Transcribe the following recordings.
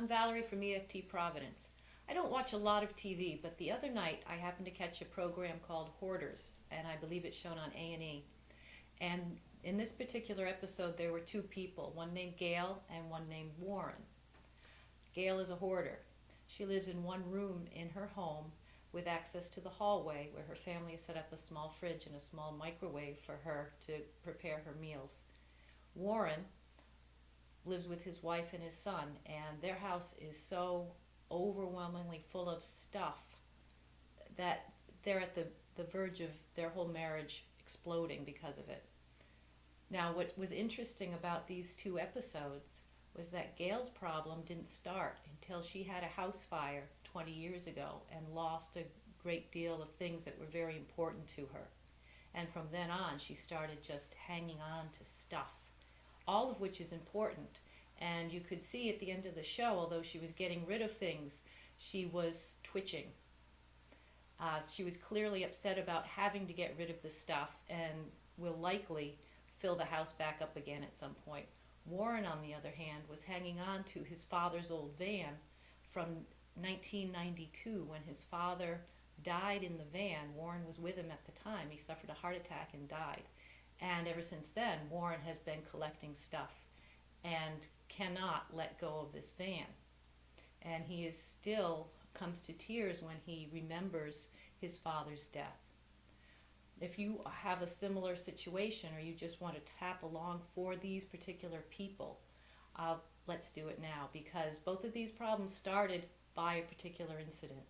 I'm Valerie from EFT Providence. I don't watch a lot of TV, but the other night I happened to catch a program called Hoarders, and I believe it's shown on A&E. And in this particular episode there were two people, one named Gail and one named Warren. Gail is a hoarder. She lives in one room in her home with access to the hallway where her family has set up a small fridge and a small microwave for her to prepare her meals. Warren lives with his wife and his son, and their house is so overwhelmingly full of stuff that they're at the verge of their whole marriage exploding because of it. Now, what was interesting about these two episodes was that Gail's problem didn't start until she had a house fire 20 years ago and lost a great deal of things that were very important to her. And from then on, she started just hanging on to stuff, all of which is important. And you could see at the end of the show, although she was getting rid of things, she was twitching. She was clearly upset about having to get rid of the stuff and will likely fill the house back up again at some point. Warren, on the other hand, was hanging on to his father's old van from 1992 when his father died in the van. Warren was with him at the time. He suffered a heart attack and died. And ever since then, Warren has been collecting stuff and cannot let go of this van. And he is still comes to tears when he remembers his father's death. If you have a similar situation or you just want to tap along for these particular people, let's do it now, because both of these problems started by a particular incident.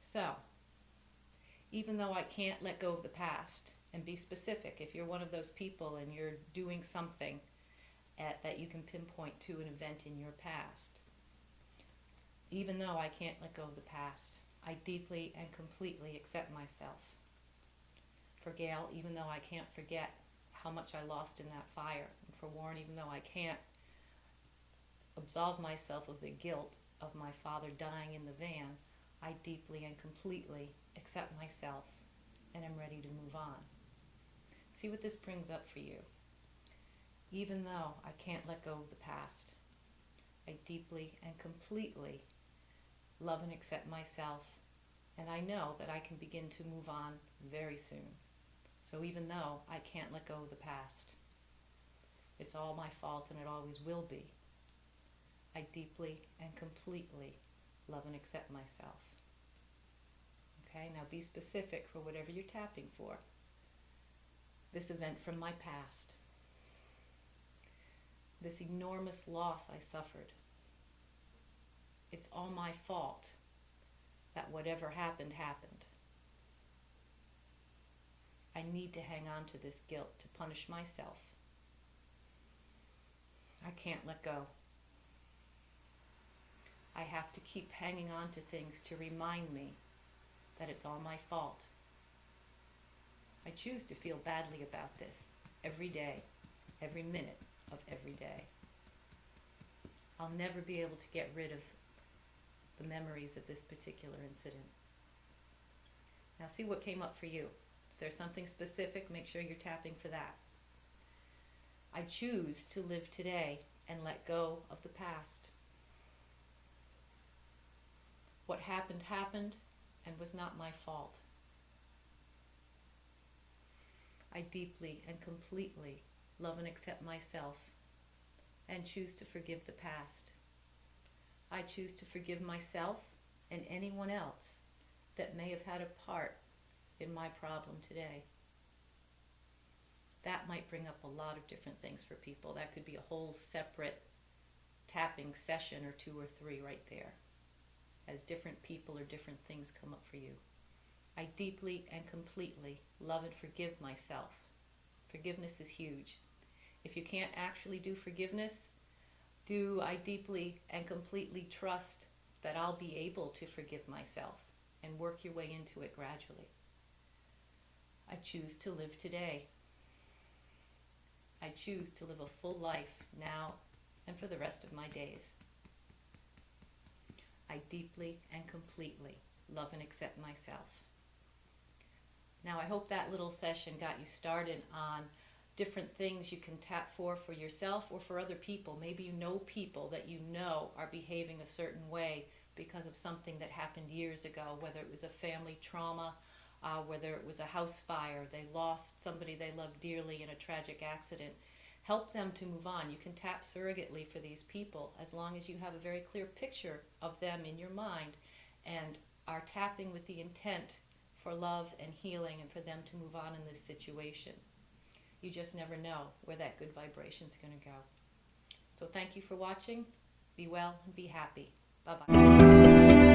So, even though I can't let go of the past, and be specific, if you're one of those people and you're doing something that you can pinpoint to an event in your past, even though I can't let go of the past, I deeply and completely accept myself. For Gail, even though I can't forget how much I lost in that fire, and for Warren, even though I can't absolve myself of the guilt of my father dying in the van, I deeply and completely accept myself and am ready to move on. See what this brings up for you. Even though I can't let go of the past, I deeply and completely love and accept myself, and I know that I can begin to move on very soon. So even though I can't let go of the past, it's all my fault and it always will be, I deeply and completely love and accept myself. Okay, now be specific for whatever you're tapping for. This event from my past, this enormous loss I suffered, it's all my fault that whatever happened, happened. I need to hang on to this guilt to punish myself. I can't let go. I have to keep hanging on to things to remind me that it's all my fault. I choose to feel badly about this every day, every minute of every day. I'll never be able to get rid of the memories of this particular incident. Now see what came up for you. If there's something specific, make sure you're tapping for that. I choose to live today and let go of the past. What happened, happened, and was not my fault. I deeply and completely love and accept myself and choose to forgive the past. I choose to forgive myself and anyone else that may have had a part in my problem today. That might bring up a lot of different things for people. That could be a whole separate tapping session or 2 or 3 right there, as different people or different things come up for you. I deeply and completely love and forgive myself. Forgiveness is huge. If you can't actually do forgiveness, do I deeply and completely trust that I'll be able to forgive myself, and work your way into it gradually. I choose to live today. I choose to live a full life now and for the rest of my days. I deeply and completely love and accept myself. Now I hope that little session got you started on different things you can tap for yourself or for other people. Maybe you know people that you know are behaving a certain way because of something that happened years ago, whether it was a family trauma, whether it was a house fire, they lost somebody they loved dearly in a tragic accident. Help them to move on. You can tap surrogately for these people as long as you have a very clear picture of them in your mind and are tapping with the intent for love and healing and for them to move on in this situation. You just never know where that good vibration is going to go. So thank you for watching. Be well and be happy. Bye-bye.